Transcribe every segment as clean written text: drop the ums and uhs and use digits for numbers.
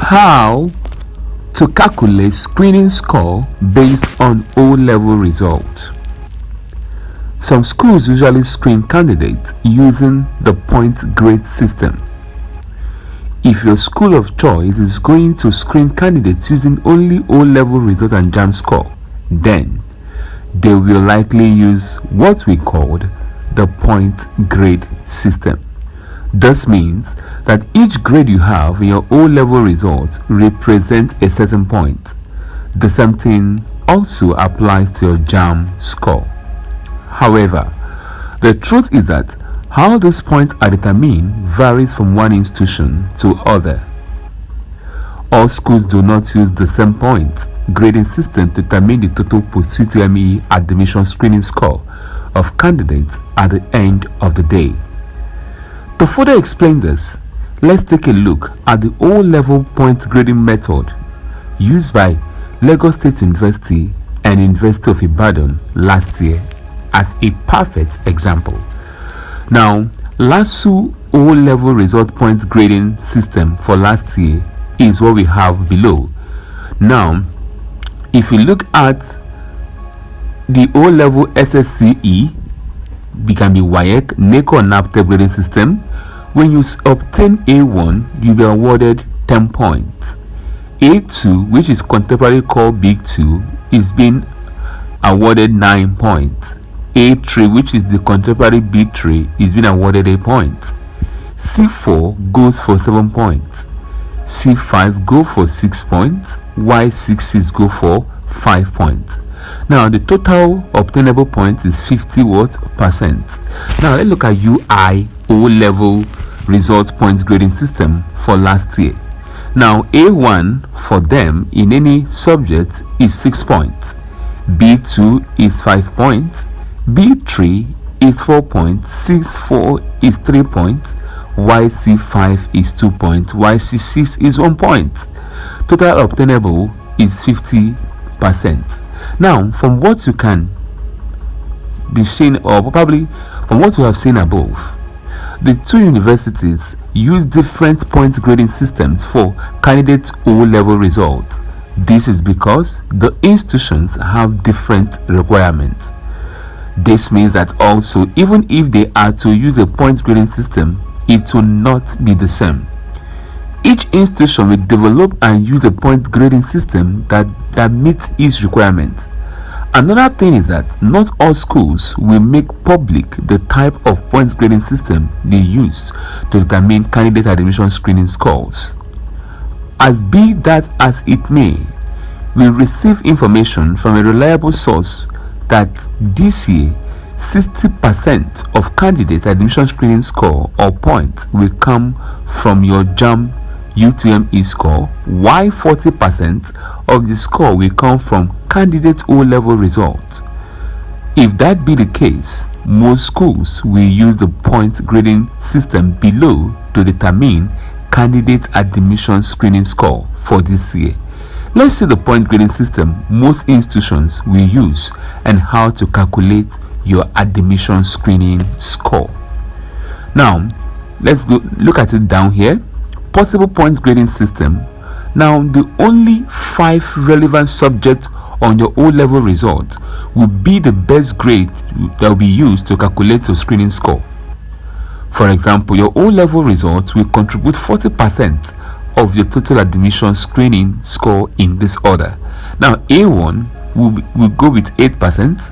How to calculate screening score based on O-level results. Some schools usually screen candidates using the point grade system. If your school of choice is going to screen candidates using only O-level result and JAMB score, then they will likely use what we called the point grade system. This means that each grade you have in your O-level results represents a certain point. The same thing also applies to your JAMB score. However, the truth is that how these points are determined varies from one institution to other. All schools do not use the same point grading system to determine the total post-UTME admission screening score of candidates at the end of the day. To further explain this, let's take a look at the O-level point grading method used by Lagos State University and University of Ibadan last year as a perfect example. Now, LASU O-level result point grading system for last year is what we have below. Now, if you look at the O-level SSCE, it can be WAEC, NECO, or NAPTEP grading system. When you obtain A1, you'll be awarded 10 points. A2, which is contemporarily called Big 2, is being awarded 9 points. A3, which is the contemporary B3, is being awarded 8 points. C4 goes for 7 points. C5 go for 6 points. Y6 go for 5 points. Now the total obtainable points is 50%. Now let's look at UI O-level result points grading system for last year. Now A1 for them in any subject is 6 points. B2 is 5 points. B3 is 4 points. C4 is 3 points. YC5 is 2 points. YC6 is 1 point. Total obtainable is 50%. Now, from what you can be seen, or probably from what you have seen above, the two universities use different point grading systems for candidate O-level results. This is because the institutions have different requirements. This means that also, even if they are to use a point grading system, it will not be the same. Each institution will develop and use a point grading system that meets its requirements. Another thing is that not all schools will make public the type of points grading system they use to determine candidate admission screening scores. As be that as it may, we receive information from a reliable source that this year 60% of candidate admission screening score or points will come from your JAMB UTME score, while 40% of the score will come from candidate O-level results. If that be the case, most schools will use the point grading system below to determine candidate admission screening score for this year. Let's see the point grading system most institutions will use and how to calculate your admission screening score. Now, let's look at it down here. Possible points grading system. Now, the only 5 relevant subjects on your O-level results will be the best grade that will be used to calculate your screening score. For example, your O-level results will contribute 40% of your total admission screening score in this order. Now, A1 will go with 8%,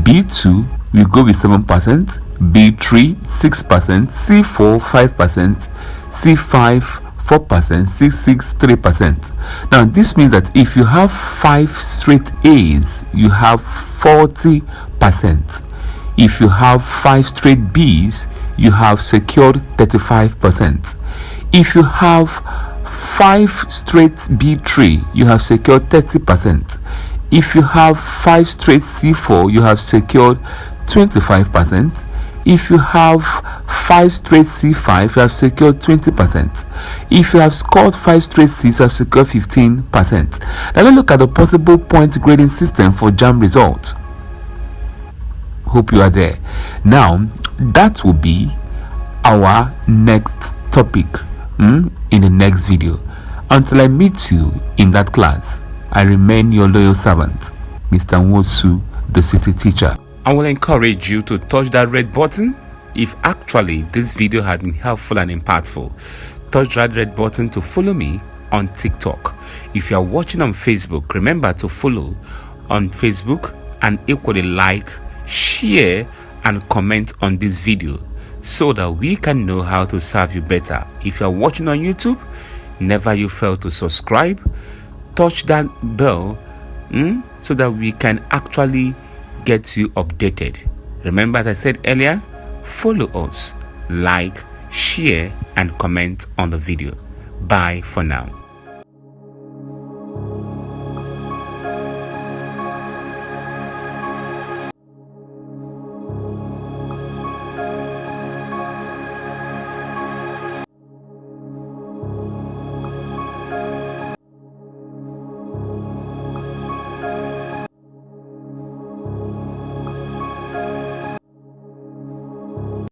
B2 will go with 7%, B3 6%, C4 5%, C5 4%, C6 3%. Now this means that if you have 5 straight A's, you have 40%. If you have 5 straight B's, you have secured 35%. If you have 5 straight B3, you have secured 30%. If you have 5 straight C4, you have secured 25%. If you have 5 straight C5, you have secured 20%. If you have scored 5 straight C's, you have secured 15%. Now let's look at the possible point grading system for JAMB results. Hope you are there. Now, that will be our next topic in the next video. Until I meet you in that class, I remain your loyal servant, Mr. Nwosu, the city teacher. I will encourage you to touch that red button if actually this video has been helpful and impactful. Touch that red button to follow me on TikTok. If you are watching on Facebook, remember to follow on Facebook and equally like, share and comment on this video so that we can know how to serve you better. If you are watching on YouTube, never you fail to subscribe, touch that bell so that we can actually get you updated. Remember, as I said earlier, follow us, like, share and comment on the video. Bye for now.